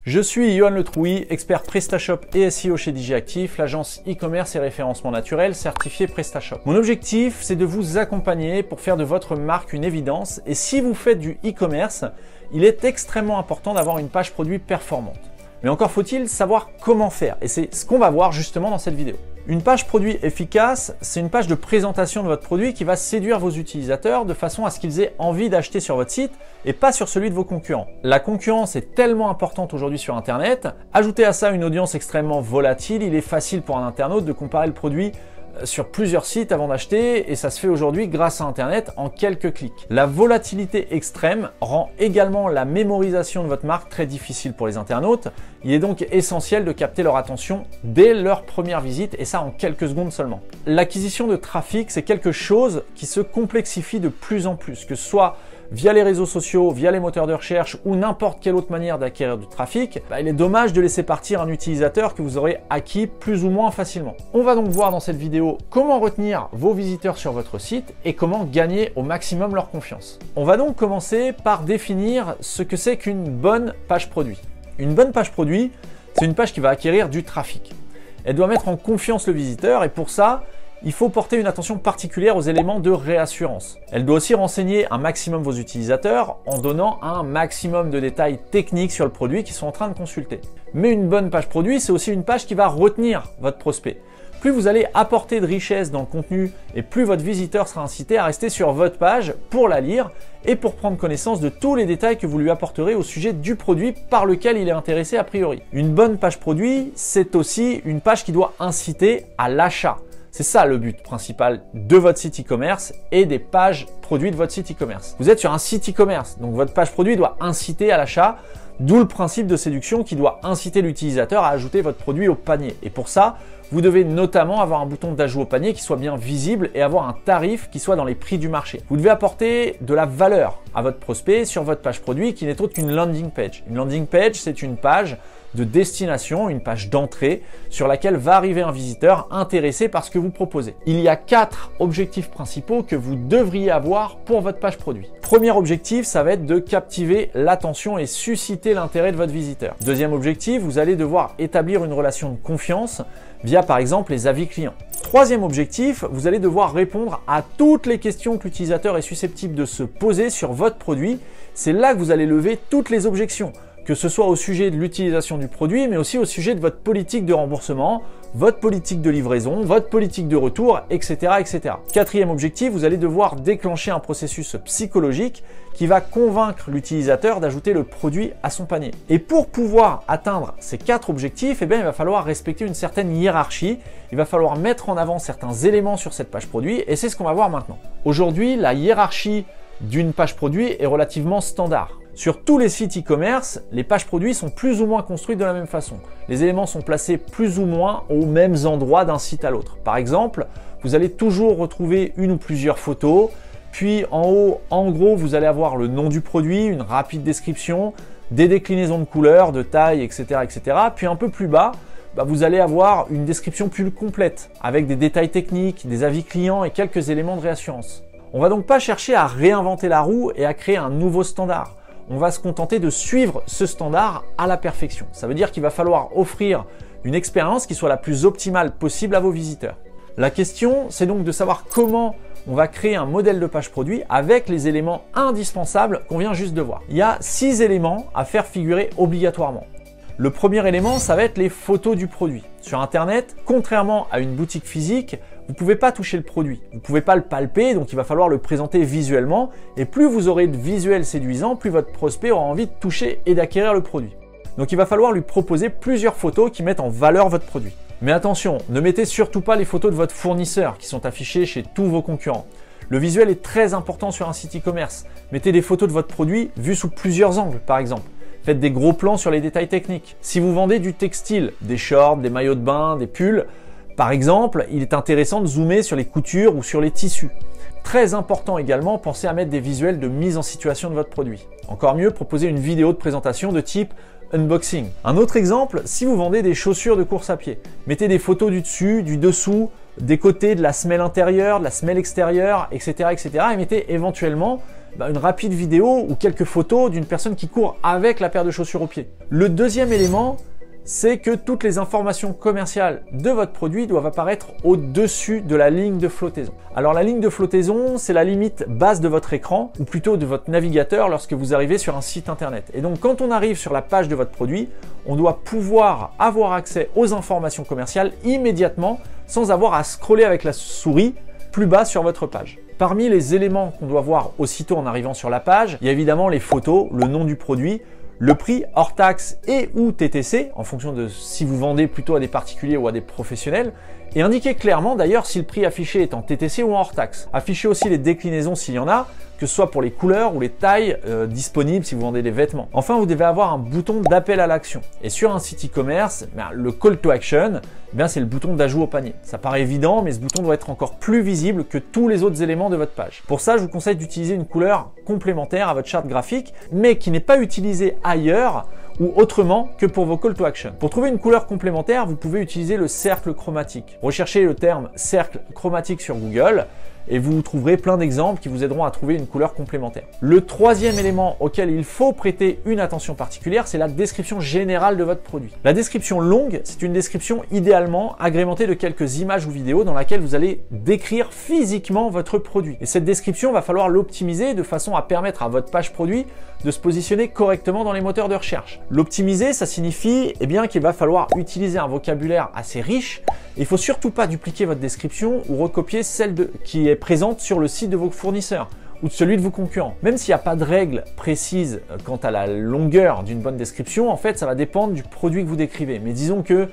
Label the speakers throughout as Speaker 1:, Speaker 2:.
Speaker 1: Je suis Yoann Le Trouy, expert PrestaShop et SEO chez Digiactif, l'agence e-commerce et référencement naturel certifiée PrestaShop. Mon objectif, c'est de vous accompagner pour faire de votre marque une évidence. Et si vous faites du e-commerce, il est extrêmement important d'avoir une page produit performante. Mais encore faut-il savoir comment faire. Et c'est ce qu'on va voir justement dans cette vidéo. Une page produit efficace, c'est une page de présentation de votre produit qui va séduire vos utilisateurs de façon à ce qu'ils aient envie d'acheter sur votre site et pas sur celui de vos concurrents. La concurrence est tellement importante aujourd'hui sur Internet. Ajoutez à ça une audience extrêmement volatile, il est facile pour un internaute de comparer le produit sur plusieurs sites avant d'acheter et ça se fait aujourd'hui grâce à Internet en quelques clics. La volatilité extrême rend également la mémorisation de votre marque très difficile pour les internautes. Il est donc essentiel de capter leur attention dès leur première visite et ça en quelques secondes seulement. L'acquisition de trafic, c'est quelque chose qui se complexifie de plus en plus, que ce soit via les réseaux sociaux, via les moteurs de recherche ou n'importe quelle autre manière d'acquérir du trafic, il est dommage de laisser partir un utilisateur que vous aurez acquis plus ou moins facilement. On va donc voir dans cette vidéo comment retenir vos visiteurs sur votre site et comment gagner au maximum leur confiance. On va donc commencer par définir ce que c'est qu'une bonne page produit. Une bonne page produit, c'est une page qui va acquérir du trafic. Elle doit mettre en confiance le visiteur et pour ça, il faut porter une attention particulière aux éléments de réassurance. Elle doit aussi renseigner un maximum vos utilisateurs en donnant un maximum de détails techniques sur le produit qu'ils sont en train de consulter. Mais une bonne page produit, c'est aussi une page qui va retenir votre prospect. Plus vous allez apporter de richesse dans le contenu et plus votre visiteur sera incité à rester sur votre page pour la lire et pour prendre connaissance de tous les détails que vous lui apporterez au sujet du produit par lequel il est intéressé a priori. Une bonne page produit, c'est aussi une page qui doit inciter à l'achat. C'est ça le but principal de votre site e-commerce et des pages produits de votre site e-commerce. Vous êtes sur un site e-commerce, donc votre page produit doit inciter à l'achat, d'où le principe de séduction qui doit inciter l'utilisateur à ajouter votre produit au panier. Et pour ça, vous devez notamment avoir un bouton d'ajout au panier qui soit bien visible et avoir un tarif qui soit dans les prix du marché. Vous devez apporter de la valeur à votre prospect sur votre page produit qui n'est autre qu'une landing page. Une landing page, c'est une page de destination, une page d'entrée sur laquelle va arriver un visiteur intéressé par ce que vous proposez. Il y a 4 objectifs principaux que vous devriez avoir pour votre page produit. Premier objectif, ça va être de captiver l'attention et susciter l'intérêt de votre visiteur. Deuxième objectif, vous allez devoir établir une relation de confiance via par exemple les avis clients. Troisième objectif, vous allez devoir répondre à toutes les questions que l'utilisateur est susceptible de se poser sur votre produit. C'est là que vous allez lever toutes les objections, que ce soit au sujet de l'utilisation du produit, mais aussi au sujet de votre politique de remboursement, votre politique de livraison, votre politique de retour, etc., etc. Quatrième objectif, vous allez devoir déclencher un processus psychologique qui va convaincre l'utilisateur d'ajouter le produit à son panier. Et pour pouvoir atteindre ces 4 objectifs, il va falloir respecter une certaine hiérarchie. Il va falloir mettre en avant certains éléments sur cette page produit et c'est ce qu'on va voir maintenant. Aujourd'hui, la hiérarchie d'une page produit est relativement standard. Sur tous les sites e-commerce, les pages produits sont plus ou moins construites de la même façon. Les éléments sont placés plus ou moins aux mêmes endroits d'un site à l'autre. Par exemple, vous allez toujours retrouver une ou plusieurs photos, puis en haut, en gros, vous allez avoir le nom du produit, une rapide description, des déclinaisons de couleurs, de taille, etc., etc. Puis un peu plus bas, vous allez avoir une description plus complète avec des détails techniques, des avis clients et quelques éléments de réassurance. On va donc pas chercher à réinventer la roue et à créer un nouveau standard. On va se contenter de suivre ce standard à la perfection. Ça veut dire qu'il va falloir offrir une expérience qui soit la plus optimale possible à vos visiteurs. La question, c'est donc de savoir comment on va créer un modèle de page produit avec les éléments indispensables qu'on vient juste de voir. Il y a 6 éléments à faire figurer obligatoirement. Le premier élément, ça va être les photos du produit. Sur Internet, contrairement à une boutique physique, vous ne pouvez pas toucher le produit, vous ne pouvez pas le palper, donc il va falloir le présenter visuellement. Et plus vous aurez de visuels séduisants, plus votre prospect aura envie de toucher et d'acquérir le produit. Donc il va falloir lui proposer plusieurs photos qui mettent en valeur votre produit. Mais attention, ne mettez surtout pas les photos de votre fournisseur qui sont affichées chez tous vos concurrents. Le visuel est très important sur un site e-commerce. Mettez des photos de votre produit vues sous plusieurs angles, par exemple. Faites des gros plans sur les détails techniques. Si vous vendez du textile, des shorts, des maillots de bain, des pulls, par exemple, il est intéressant de zoomer sur les coutures ou sur les tissus. Très important également, pensez à mettre des visuels de mise en situation de votre produit. Encore mieux, proposez une vidéo de présentation de type unboxing. Un autre exemple, si vous vendez des chaussures de course à pied, mettez des photos du dessus, du dessous, des côtés, de la semelle intérieure, de la semelle extérieure, etc., etc. et mettez éventuellement une rapide vidéo ou quelques photos d'une personne qui court avec la paire de chaussures au pied. Le deuxième élément, c'est que toutes les informations commerciales de votre produit doivent apparaître au-dessus de la ligne de flottaison. Alors la ligne de flottaison, c'est la limite basse de votre écran, ou plutôt de votre navigateur lorsque vous arrivez sur un site internet. Et donc quand on arrive sur la page de votre produit, on doit pouvoir avoir accès aux informations commerciales immédiatement sans avoir à scroller avec la souris plus bas sur votre page. Parmi les éléments qu'on doit voir aussitôt en arrivant sur la page, il y a évidemment les photos, le nom du produit, le prix hors taxe et ou TTC, en fonction de si vous vendez plutôt à des particuliers ou à des professionnels, et indiquer clairement d'ailleurs si le prix affiché est en TTC ou en hors taxe. Affichez aussi les déclinaisons s'il y en a, que ce soit pour les couleurs ou les tailles disponibles si vous vendez des vêtements. Enfin, vous devez avoir un bouton d'appel à l'action. Et sur un site e-commerce, le call to action, c'est le bouton d'ajout au panier. Ça paraît évident, mais ce bouton doit être encore plus visible que tous les autres éléments de votre page. Pour ça, je vous conseille d'utiliser une couleur complémentaire à votre charte graphique, mais qui n'est pas utilisée ailleurs ou autrement que pour vos call to action. Pour trouver une couleur complémentaire, vous pouvez utiliser le cercle chromatique. Recherchez le terme cercle chromatique sur Google et vous trouverez plein d'exemples qui vous aideront à trouver une couleur complémentaire. Le troisième élément auquel il faut prêter une attention particulière, c'est la description générale de votre produit. La description longue, c'est une description idéalement agrémentée de quelques images ou vidéos dans laquelle vous allez décrire physiquement votre produit. Et cette description, va falloir l'optimiser de façon à permettre à votre page produit de se positionner correctement dans les moteurs de recherche. L'optimiser, ça signifie qu'il va falloir utiliser un vocabulaire assez riche. Il ne faut surtout pas dupliquer votre description ou recopier celle qui est présente sur le site de vos fournisseurs ou de celui de vos concurrents. Même s'il n'y a pas de règle précise quant à la longueur d'une bonne description, en fait, ça va dépendre du produit que vous décrivez. Mais disons que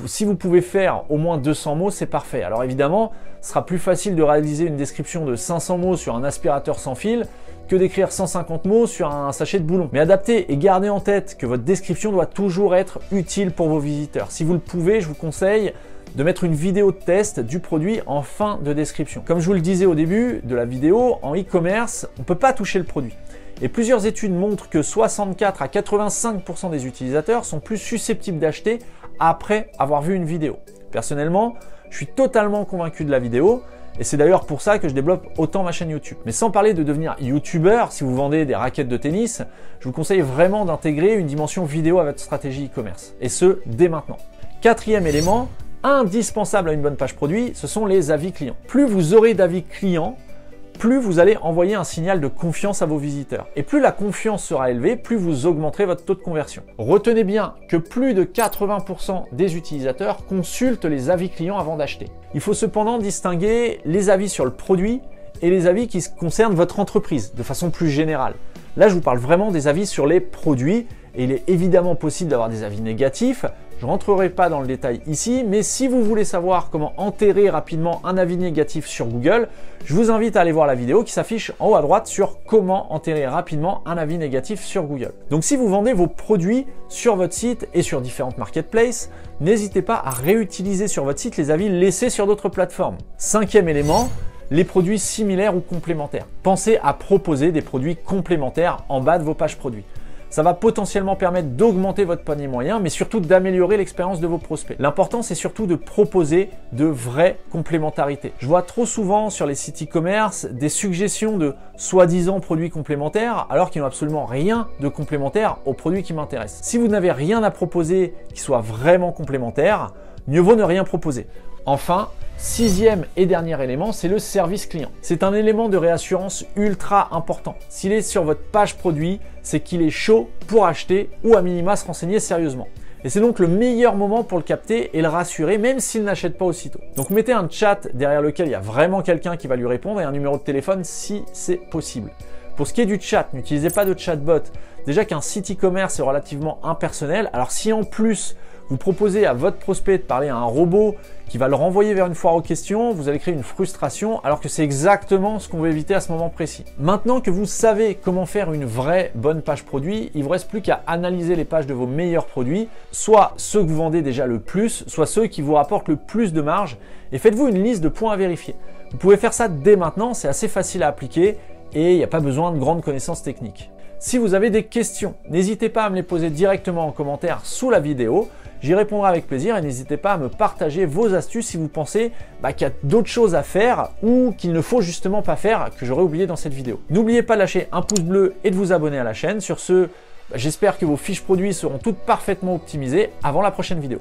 Speaker 1: si vous pouvez faire au moins 200 mots, c'est parfait. Alors évidemment, ce sera plus facile de réaliser une description de 500 mots sur un aspirateur sans fil que d'écrire 150 mots sur un sachet de boulons. Mais adaptez et gardez en tête que votre description doit toujours être utile pour vos visiteurs. Si vous le pouvez, je vous conseille de mettre une vidéo de test du produit en fin de description. Comme je vous le disais au début de la vidéo, en e-commerce, on ne peut pas toucher le produit. Et plusieurs études montrent que 64 à 85% des utilisateurs sont plus susceptibles d'acheter après avoir vu une vidéo. Personnellement, je suis totalement convaincu de la vidéo et c'est d'ailleurs pour ça que je développe autant ma chaîne YouTube. Mais sans parler de devenir youtubeur, si vous vendez des raquettes de tennis, je vous conseille vraiment d'intégrer une dimension vidéo à votre stratégie e-commerce. Et ce, dès maintenant. Quatrième élément, indispensable à une bonne page produit, ce sont les avis clients. Plus vous aurez d'avis clients, plus vous allez envoyer un signal de confiance à vos visiteurs. Et plus la confiance sera élevée, plus vous augmenterez votre taux de conversion. Retenez bien que plus de 80% des utilisateurs consultent les avis clients avant d'acheter. Il faut cependant distinguer les avis sur le produit et les avis qui concernent votre entreprise de façon plus générale. Là, je vous parle vraiment des avis sur les produits et il est évidemment possible d'avoir des avis négatifs. Je ne rentrerai pas dans le détail ici, mais si vous voulez savoir comment enterrer rapidement un avis négatif sur Google, je vous invite à aller voir la vidéo qui s'affiche en haut à droite sur comment enterrer rapidement un avis négatif sur Google. Donc si vous vendez vos produits sur votre site et sur différentes marketplaces, n'hésitez pas à réutiliser sur votre site les avis laissés sur d'autres plateformes. Cinquième élément, les produits similaires ou complémentaires. Pensez à proposer des produits complémentaires en bas de vos pages produits. Ça va potentiellement permettre d'augmenter votre panier moyen, mais surtout d'améliorer l'expérience de vos prospects. L'important, c'est surtout de proposer de vraies complémentarités. Je vois trop souvent sur les sites e-commerce des suggestions de soi-disant produits complémentaires, alors qu'ils n'ont absolument rien de complémentaire aux produits qui m'intéressent. Si vous n'avez rien à proposer qui soit vraiment complémentaire, mieux vaut ne rien proposer. Enfin, sixième et dernier élément, c'est le service client. C'est un élément de réassurance ultra important. S'il est sur votre page produit, c'est qu'il est chaud pour acheter ou à minima se renseigner sérieusement. Et c'est donc le meilleur moment pour le capter et le rassurer, même s'il n'achète pas aussitôt. Donc mettez un chat derrière lequel il y a vraiment quelqu'un qui va lui répondre et un numéro de téléphone si c'est possible. Pour ce qui est du chat, n'utilisez pas de chatbot. Déjà qu'un site e-commerce est relativement impersonnel, alors si en plus vous proposez à votre prospect de parler à un robot qui va le renvoyer vers une foire aux questions, vous allez créer une frustration alors que c'est exactement ce qu'on veut éviter à ce moment précis. Maintenant que vous savez comment faire une vraie bonne page produit, il ne vous reste plus qu'à analyser les pages de vos meilleurs produits, soit ceux que vous vendez déjà le plus, soit ceux qui vous rapportent le plus de marge, et faites-vous une liste de points à vérifier. Vous pouvez faire ça dès maintenant, c'est assez facile à appliquer et il n'y a pas besoin de grandes connaissances techniques. Si vous avez des questions, n'hésitez pas à me les poser directement en commentaire sous la vidéo. j'y répondrai avec plaisir et n'hésitez pas à me partager vos astuces si vous pensez qu'il y a d'autres choses à faire ou qu'il ne faut justement pas faire que j'aurais oublié dans cette vidéo. N'oubliez pas de lâcher un pouce bleu et de vous abonner à la chaîne. Sur ce, j'espère que vos fiches produits seront toutes parfaitement optimisées avant la prochaine vidéo.